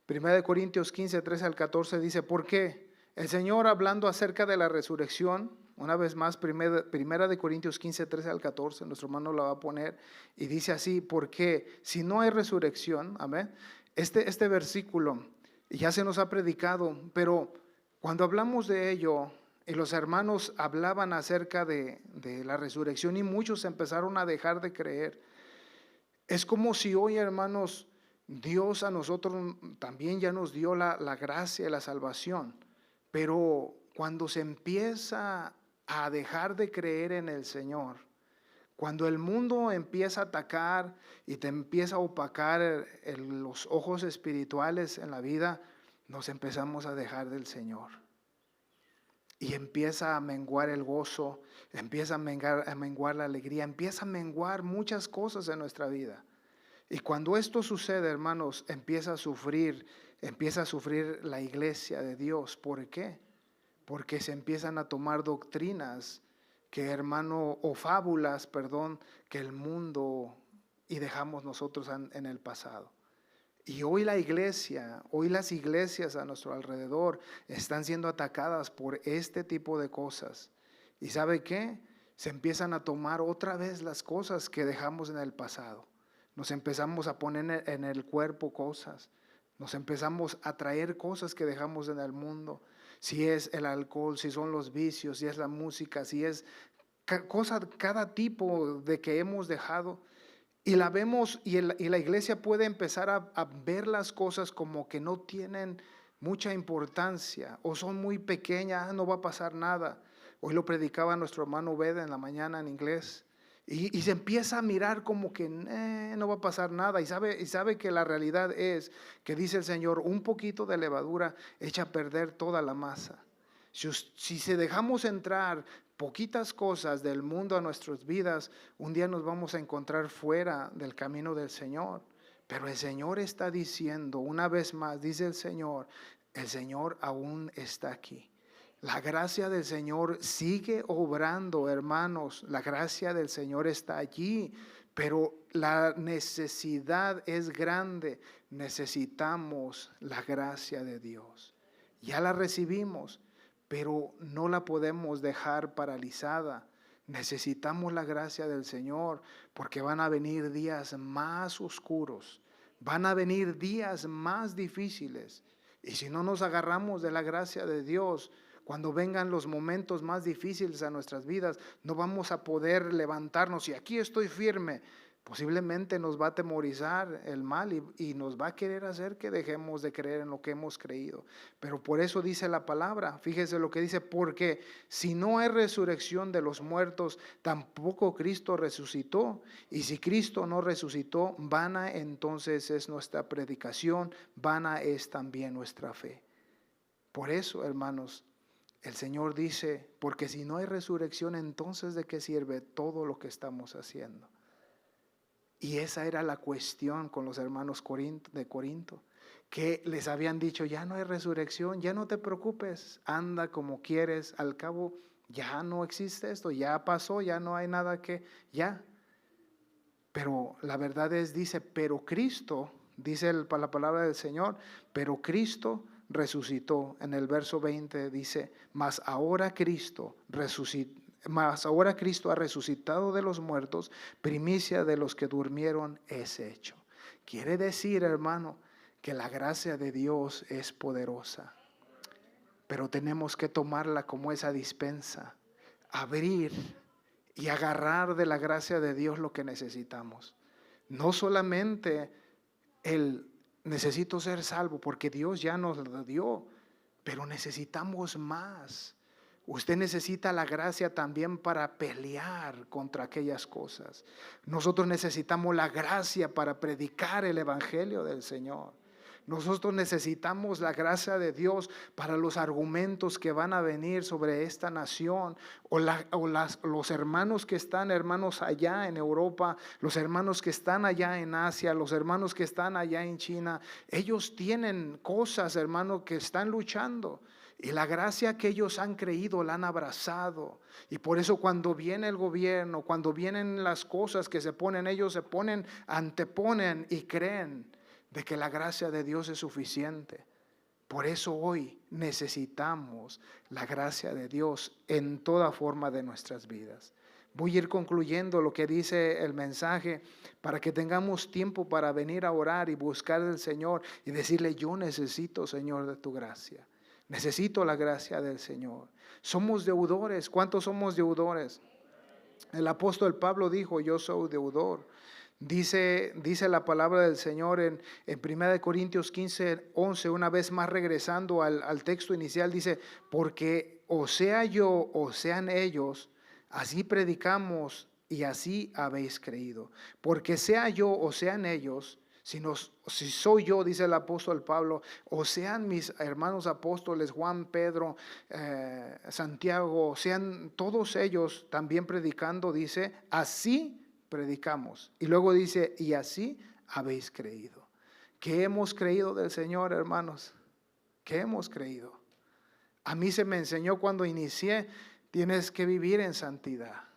1 Corintios 15, 13 al 14 dice, ¿por qué? El Señor hablando acerca de la resurrección, una vez más, 1 Corintios 15, 13 al 14, nuestro hermano la va a poner, y dice así, porque si no hay resurrección, amén, este versículo ya se nos ha predicado, pero cuando hablamos de ello, y los hermanos hablaban acerca de la resurrección, y muchos empezaron a dejar de creer, es como si hoy, hermanos, Dios a nosotros también ya nos dio la gracia y la salvación, pero cuando se empieza a dejar de creer en el Señor, cuando el mundo empieza a atacar y te empieza a opacar los ojos espirituales en la vida, nos empezamos a dejar del Señor. Y empieza a menguar el gozo, empieza a menguar la alegría, empieza a menguar muchas cosas en nuestra vida. Y cuando esto sucede, hermanos, empieza a sufrir la iglesia de Dios. ¿Por qué? Porque se empiezan a tomar doctrinas hermano, o fábulas, perdón, que el mundo y dejamos nosotros en el pasado. Y hoy la iglesia, hoy las iglesias a nuestro alrededor están siendo atacadas por este tipo de cosas. ¿Y sabe qué? Se empiezan a tomar otra vez las cosas que dejamos en el pasado. Nos empezamos a poner en el cuerpo cosas. Nos empezamos a traer cosas que dejamos en el mundo. Si es el alcohol, si son los vicios, si es la música, si es cada tipo de que hemos dejado. Y la vemos y la iglesia puede empezar a ver las cosas como que no tienen mucha importancia o son muy pequeñas, no va a pasar nada. Hoy lo predicaba nuestro hermano Beda en la mañana en inglés. Y se empieza a mirar como que no va a pasar nada. Y sabe que la realidad es que dice el Señor, un poquito de levadura echa a perder toda la masa. Si se dejamos entrar poquitas cosas del mundo a nuestras vidas, un día nos vamos a encontrar fuera del camino del Señor. Pero el Señor está diciendo, una vez más, dice el Señor aún está aquí. La gracia del Señor sigue obrando, hermanos. La gracia del Señor está allí, pero la necesidad es grande. Necesitamos la gracia de Dios. Ya la recibimos, pero no la podemos dejar paralizada. Necesitamos la gracia del Señor porque van a venir días más oscuros, van a venir días más difíciles. Y si no nos agarramos de la gracia de Dios, cuando vengan los momentos más difíciles a nuestras vidas, no vamos a poder levantarnos y aquí estoy firme. Posiblemente nos va a atemorizar el mal y nos va a querer hacer que dejemos de creer en lo que hemos creído. Pero por eso dice la palabra, fíjese lo que dice, porque si no hay resurrección de los muertos, tampoco Cristo resucitó. Y si Cristo no resucitó, vana entonces es nuestra predicación, vana es también nuestra fe. Por eso, hermanos, el Señor dice, porque si no hay resurrección, entonces ¿de qué sirve todo lo que estamos haciendo? Y esa era la cuestión con los hermanos de Corinto, que les habían dicho, ya no hay resurrección, ya no te preocupes, anda como quieres, al cabo ya no existe esto, ya pasó, ya no hay nada que, ya. Pero la verdad es, dice, pero Cristo, dice la palabra del Señor, pero Cristo resucitó. En el verso 20 dice, mas ahora Cristo ha resucitado de los muertos, primicia de los que durmieron es hecho. Quiere decir, hermano, que la gracia de Dios es poderosa, pero tenemos que tomarla como esa dispensa, abrir y agarrar de la gracia de Dios lo que necesitamos. No solamente el necesito ser salvo, porque Dios ya nos lo dio, pero necesitamos más. Usted necesita la gracia también para pelear contra aquellas cosas. Nosotros necesitamos la gracia para predicar el evangelio del Señor. Nosotros necesitamos la gracia de Dios para los argumentos que van a venir sobre esta nación los hermanos que están, hermanos allá en Europa, los hermanos que están allá en Asia, los hermanos que están allá en China. Ellos tienen cosas, hermanos, que están luchando. Y la gracia que ellos han creído la han abrazado. Y por eso cuando viene el gobierno, cuando vienen las cosas que se ponen, ellos se ponen, anteponen y creen de que la gracia de Dios es suficiente. Por eso hoy necesitamos la gracia de Dios en toda forma de nuestras vidas. Voy a ir concluyendo lo que dice el mensaje para que tengamos tiempo para venir a orar y buscar al Señor y decirle, yo necesito, Señor, de tu gracia. Necesito la gracia del Señor. Somos deudores. ¿Cuántos somos deudores? El apóstol Pablo dijo, yo soy deudor. Dice la palabra del Señor en 1 Corintios 15:11, una vez más regresando al texto inicial, dice, porque o sea yo o sean ellos, así predicamos y así habéis creído. Porque sea yo o sean ellos, si soy yo, dice el apóstol Pablo, o sean mis hermanos apóstoles, Juan, Pedro, Santiago, sean todos ellos también predicando, dice, así predicamos. Y luego dice, y así habéis creído. ¿Qué hemos creído del Señor, hermanos? ¿Qué hemos creído? A mí se me enseñó cuando inicié Tienes que vivir en santidad.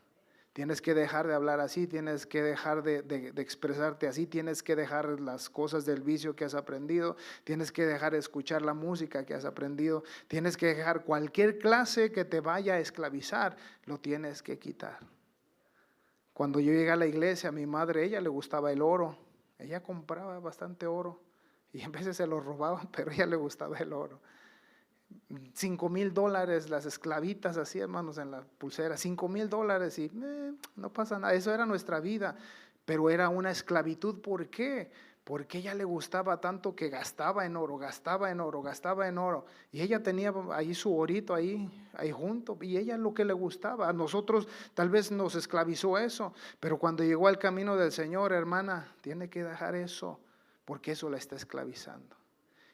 Tienes que dejar de hablar así, tienes que dejar de expresarte así, tienes que dejar las cosas del vicio que has aprendido, tienes que dejar de escuchar la música que has aprendido, tienes que dejar cualquier clase que te vaya a esclavizar, lo tienes que quitar. Cuando yo llegué a la iglesia, a mi madre, ella le gustaba el oro, ella compraba bastante oro y a veces se lo robaban, pero a ella le gustaba el oro. $5,000 las esclavitas así, hermanos, en la pulsera, $5,000 y no pasa nada, eso era nuestra vida, pero era una esclavitud. ¿Por qué? Porque ella le gustaba tanto que gastaba en oro, gastaba en oro, gastaba en oro, y ella tenía ahí su orito ahí junto, y ella lo que le gustaba. A nosotros tal vez nos esclavizó eso, pero cuando llegó al camino del Señor, hermana, tiene que dejar eso, porque eso la está esclavizando.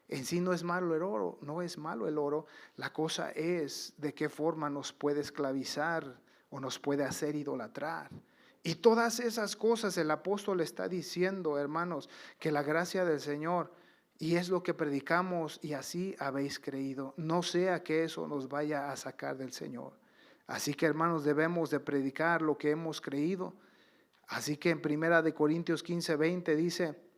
En sí no es malo el oro, no es malo el oro. La cosa es de qué forma nos puede esclavizar o nos puede hacer idolatrar. Y todas esas cosas el apóstol está diciendo, hermanos, que la gracia del Señor, y es lo que predicamos y así habéis creído, no sea que eso nos vaya a sacar del Señor. Así que, hermanos, debemos de predicar lo que hemos creído. Así que en 1 Corintios 15:20 dice: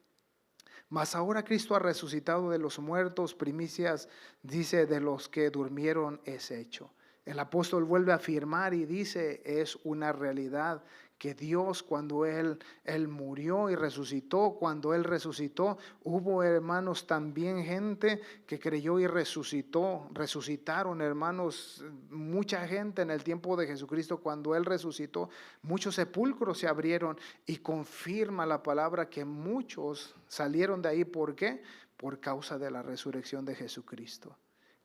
mas ahora Cristo ha resucitado de los muertos, primicias, dice, de los que durmieron es hecho. El apóstol vuelve a afirmar y dice, es una realidad que Dios, cuando Él murió y resucitó, cuando Él resucitó, hubo, hermanos, también gente que creyó y resucitaron, hermanos, mucha gente en el tiempo de Jesucristo, cuando Él resucitó, muchos sepulcros se abrieron y confirma la palabra que muchos salieron de ahí. ¿Por qué? Por causa de la resurrección de Jesucristo.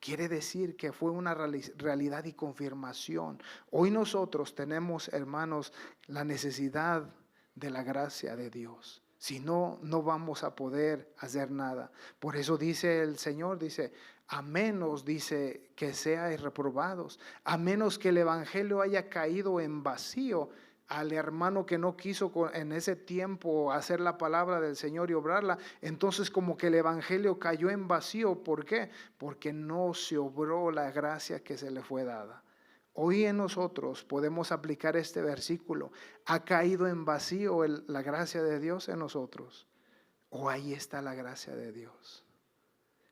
Quiere decir que fue una realidad y confirmación. Hoy nosotros tenemos, hermanos, la necesidad de la gracia de Dios. Si no, no vamos a poder hacer nada. Por eso dice el Señor, dice, a menos, dice, que seáis reprobados, a menos que el evangelio haya caído en vacío, al hermano que no quiso en ese tiempo hacer la palabra del Señor y obrarla, entonces como que el evangelio cayó en vacío. ¿Por qué? Porque no se obró la gracia que se le fue dada. Hoy en nosotros podemos aplicar este versículo. ¿Ha caído en vacío la gracia de Dios en nosotros? ¿O ahí está la gracia de Dios?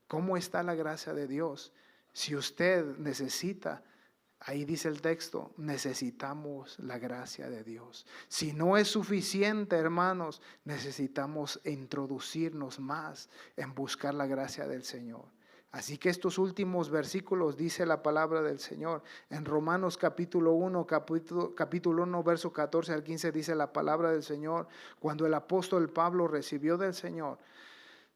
¿Cómo está la gracia de Dios? Si usted necesita, ahí dice el texto, necesitamos la gracia de Dios. Si no es suficiente, hermanos, necesitamos introducirnos más en buscar la gracia del Señor. Así que estos últimos versículos dice la palabra del Señor. En Romanos capítulo 1, verso 14 al 15 dice la palabra del Señor. Cuando el apóstol Pablo recibió del Señor,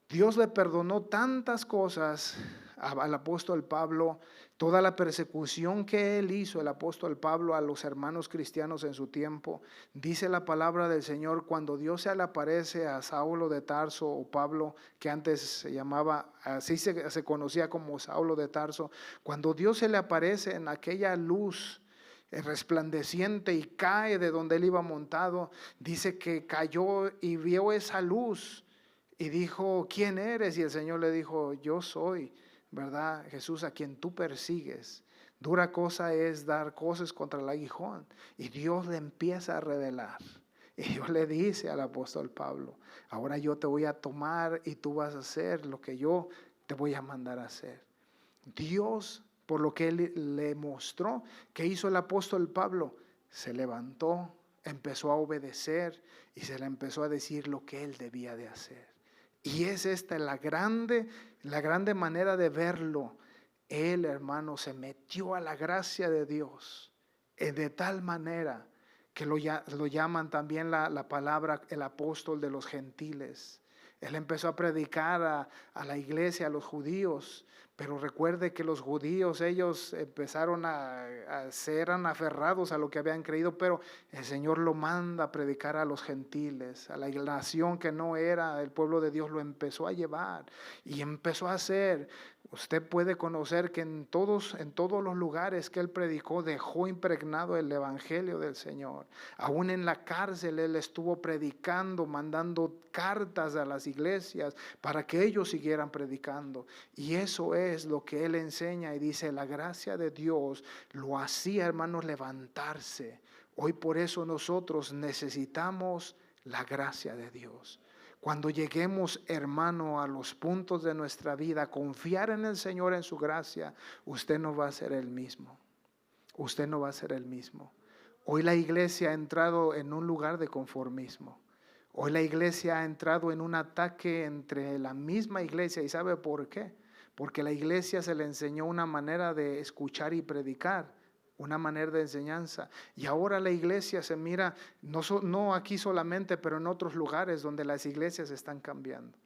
Dios le perdonó tantas cosas al apóstol Pablo, toda la persecución que él hizo, el apóstol Pablo, a los hermanos cristianos en su tiempo. Dice la palabra del Señor, cuando Dios se le aparece a Saulo de Tarso, o Pablo, que antes se llamaba, así se conocía como Saulo de Tarso, cuando Dios se le aparece en aquella luz resplandeciente y cae de donde él iba montado, dice que cayó y vio esa luz. Y dijo, ¿quién eres? Y el Señor le dijo, yo soy, ¿verdad? Jesús, a quien tú persigues. Dura cosa es dar cosas contra el aguijón. Y Dios le empieza a revelar. Y Dios le dice al apóstol Pablo, ahora yo te voy a tomar y tú vas a hacer lo que yo te voy a mandar a hacer. Dios, por lo que Él le mostró, ¿qué hizo el apóstol Pablo? Se levantó, empezó a obedecer y se le empezó a decir lo que él debía de hacer. Y es esta la grande manera de verlo. Él, hermano, se metió a la gracia de Dios de tal manera que lo llaman también la palabra el apóstol de los gentiles. Él empezó a predicar a la iglesia, a los judíos, pero recuerde que los judíos, ellos empezaron eran aferrados a lo que habían creído, pero el Señor lo manda a predicar a los gentiles, a la nación que no era el pueblo de Dios, lo empezó a llevar y empezó a hacer. Usted puede conocer que en todos los lugares que él predicó dejó impregnado el evangelio del Señor. Aún en la cárcel él estuvo predicando, mandando cartas a las iglesias para que ellos siguieran predicando. Y eso es es lo que Él enseña y dice, la gracia de Dios lo hacía, hermanos, levantarse. Hoy por eso nosotros necesitamos la gracia de Dios. Cuando lleguemos, hermano, a los puntos de nuestra vida, confiar en el Señor, en su gracia, usted no va a ser el mismo. Usted no va a ser el mismo. Hoy la iglesia ha entrado en un lugar de conformismo. Hoy la iglesia ha entrado en un ataque entre la misma iglesia. ¿Y sabe por qué? Porque la iglesia se le enseñó una manera de escuchar y predicar, una manera de enseñanza. Y ahora la iglesia se mira, no aquí solamente, pero en otros lugares donde las iglesias están cambiando.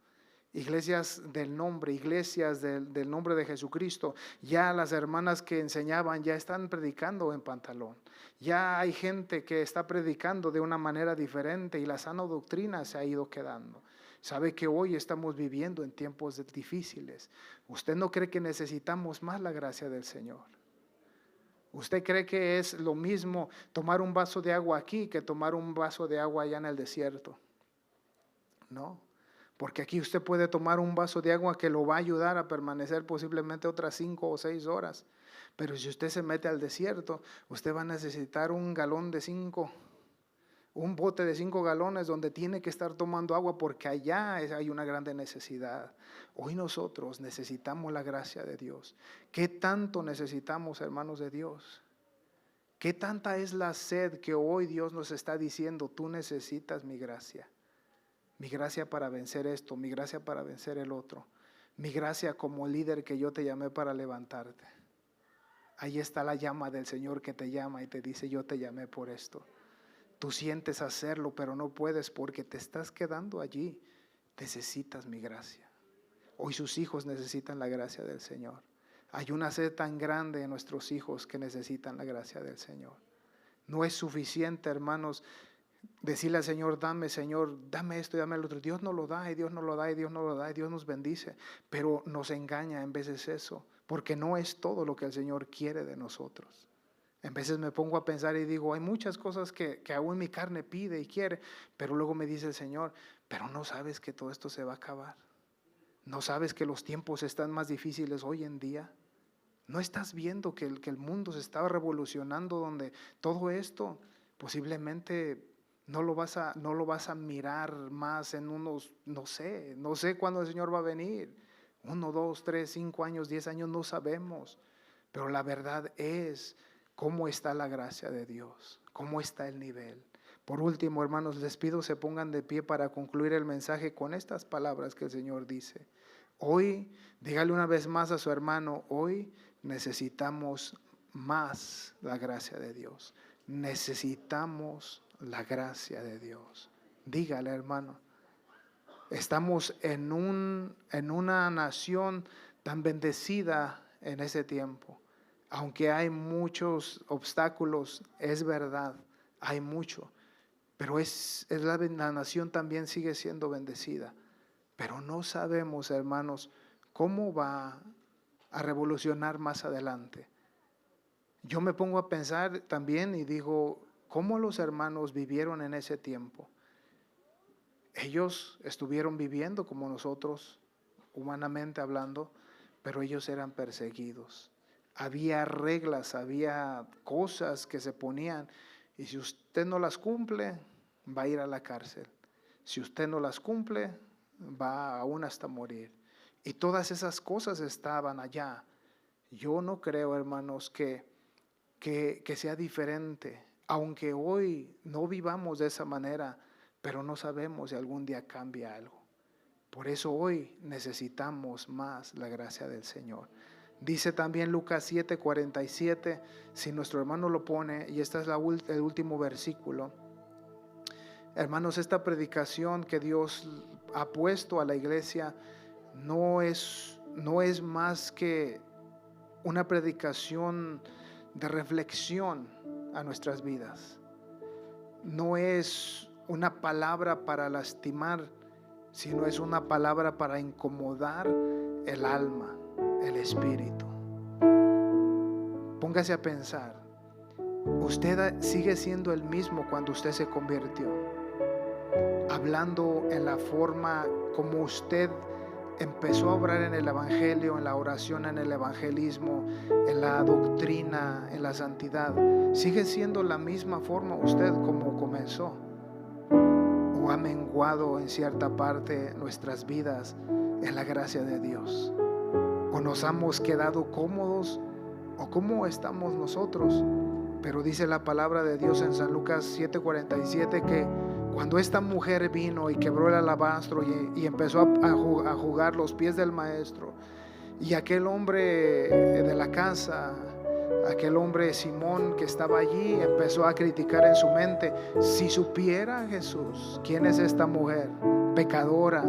Iglesias del nombre, iglesias del nombre de Jesucristo. Ya las hermanas que enseñaban ya están predicando en pantalón. Ya hay gente que está predicando de una manera diferente y la sana doctrina se ha ido quedando. Sabe que hoy estamos viviendo en tiempos difíciles. ¿Usted no cree que necesitamos más la gracia del Señor? ¿Usted cree que es lo mismo tomar un vaso de agua aquí que tomar un vaso de agua allá en el desierto? No. Porque aquí usted puede tomar un vaso de agua que lo va a ayudar a permanecer posiblemente otras 5 o 6 horas. Pero si usted se mete al desierto, usted va a necesitar un bote de 5 galones donde tiene que estar tomando agua porque allá hay una grande necesidad. Hoy nosotros necesitamos la gracia de Dios. ¿Qué tanto necesitamos, hermanos de Dios? ¿Qué tanta es la sed que hoy Dios nos está diciendo? Tú necesitas mi gracia. Mi gracia para vencer esto, mi gracia para vencer el otro, mi gracia como líder que yo te llamé para levantarte. Ahí está la llama del Señor que te llama y te dice, yo te llamé por esto. Tú sientes hacerlo, pero no puedes porque te estás quedando allí. Necesitas mi gracia. Hoy sus hijos necesitan la gracia del Señor. Hay una sed tan grande en nuestros hijos que necesitan la gracia del Señor. No es suficiente, hermanos, decirle al Señor, dame esto y dame lo otro. Dios no lo da y Dios no lo da y Dios no lo da y Dios nos bendice. Pero nos engaña en veces eso, porque no es todo lo que el Señor quiere de nosotros. En veces me pongo a pensar y digo, hay muchas cosas que aún mi carne pide y quiere, pero luego me dice el Señor, pero no sabes que todo esto se va a acabar. No sabes que los tiempos están más difíciles hoy en día. No estás viendo que el mundo se está revolucionando, donde todo esto posiblemente no lo vas a mirar más en unos, no sé cuándo el Señor va a venir. 1, 2, 3, 5 años, 10 años, no sabemos. Pero la verdad es cómo está la gracia de Dios, cómo está el nivel. Por último, hermanos, les pido se pongan de pie para concluir el mensaje con estas palabras que el Señor dice. Hoy, dígale una vez más a su hermano, hoy necesitamos más la gracia de Dios. Necesitamos la gracia de Dios. Dígale, hermano. Estamos en una nación tan bendecida en ese tiempo. Aunque hay muchos obstáculos, es verdad, hay mucho. Pero la nación también sigue siendo bendecida. Pero no sabemos, hermanos, cómo va a revolucionar más adelante. Yo me pongo a pensar también y digo, ¿cómo los hermanos vivieron en ese tiempo? Ellos estuvieron viviendo como nosotros, humanamente hablando, pero ellos eran perseguidos. Había reglas, había cosas que se ponían, y si usted no las cumple, va a ir a la cárcel. Si usted no las cumple, va aún hasta morir. Y todas esas cosas estaban allá. Yo no creo, hermanos, que sea diferente, aunque hoy no vivamos de esa manera, pero no sabemos si algún día cambia algo. Por eso hoy necesitamos más la gracia del Señor. Dice también Lucas 7:47, si nuestro hermano lo pone, y este es el último versículo. Hermanos, esta predicación que Dios ha puesto a la iglesia no es más que una predicación de reflexión a nuestras vidas. No es una palabra para lastimar, sino es una palabra para incomodar el alma, el espíritu. Póngase a pensar, usted sigue siendo el mismo cuando usted se convirtió, hablando en la forma como usted empezó a obrar en el evangelio, en la oración, en el evangelismo, en la doctrina, en la santidad, ¿sigue siendo la misma forma usted como comenzó? ¿O ha menguado en cierta parte nuestras vidas en la gracia de Dios? ¿O nos hemos quedado cómodos? ¿O cómo estamos nosotros? Pero dice la palabra de Dios en San Lucas 7:47 que cuando esta mujer vino y quebró el alabastro y empezó a jugar los pies del maestro, y aquel hombre de la casa, aquel hombre Simón que estaba allí, empezó a criticar en su mente: si supiera Jesús quién es esta mujer pecadora,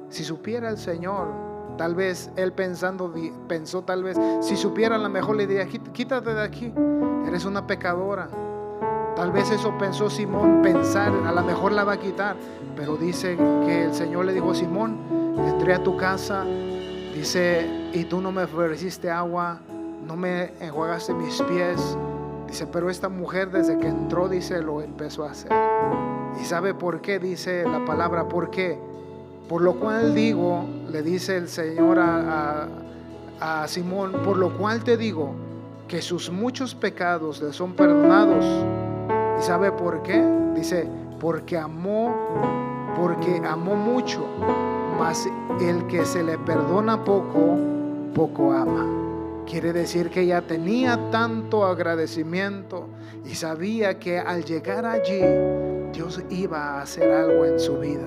si supiera el Señor, tal vez él pensó tal vez, si supiera, a lo mejor le diría: quítate de aquí, eres una pecadora. Tal vez eso pensó Simón, pensar, a lo mejor la va a quitar. Pero dice que el Señor le dijo: Simón, entré a tu casa, dice, y tú no me ofreciste agua, no me enjuagaste mis pies. Dice, pero esta mujer desde que entró, dice, lo empezó a hacer. ¿Y sabe por qué? Dice la palabra, ¿por qué? Por lo cual digo, le dice el Señor a Simón, por lo cual te digo que sus muchos pecados le son perdonados. ¿Y sabe por qué? Dice, porque amó mucho, mas el que se le perdona poco, poco ama. Quiere decir que ella tenía tanto agradecimiento y sabía que al llegar allí, Dios iba a hacer algo en su vida.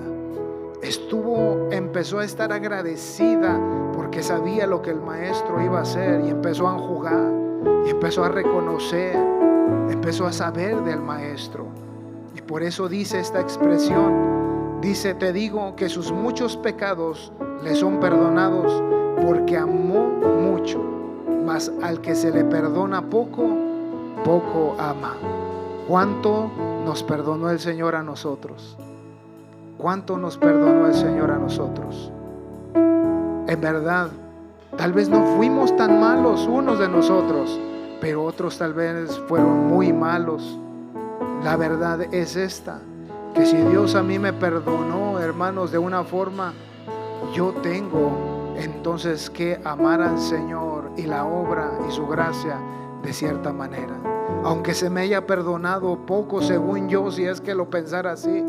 Empezó a estar agradecida porque sabía lo que el maestro iba a hacer, y empezó a jugar, y empezó a reconocer, empezó a saber del maestro. Y por eso dice esta expresión, dice, te digo que sus muchos pecados le son perdonados porque amó mucho, mas al que se le perdona poco, poco ama. ¿Cuánto nos perdonó el Señor a nosotros? ¿Cuánto nos perdonó el Señor a nosotros? En verdad, tal vez no fuimos tan malos unos de nosotros, pero otros tal vez fueron muy malos. La verdad es esta, que si Dios a mí me perdonó, hermanos, de una forma, yo tengo entonces que amar al Señor y la obra y su gracia de cierta manera. Aunque se me haya perdonado poco, según yo, si es que lo pensara así,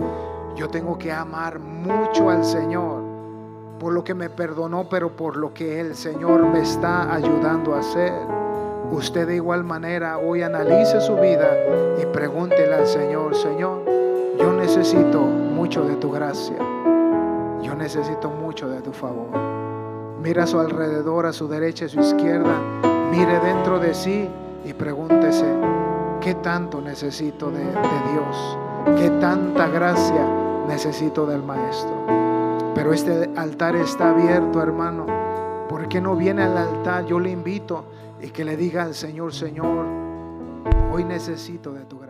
yo tengo que amar mucho al Señor por lo que me perdonó, pero por lo que el Señor me está ayudando a hacer. Usted de igual manera hoy analice su vida y pregúntele al Señor: Señor, yo necesito mucho de tu gracia, yo necesito mucho de tu favor. Mira a su alrededor, a su derecha y a su izquierda, mire dentro de sí y pregúntese: ¿qué tanto necesito de Dios? ¿Qué tanta gracia necesito del Maestro? Pero este altar está abierto, hermano. ¿Por qué no viene al altar? Yo le invito y que le diga al Señor: Señor, hoy necesito de tu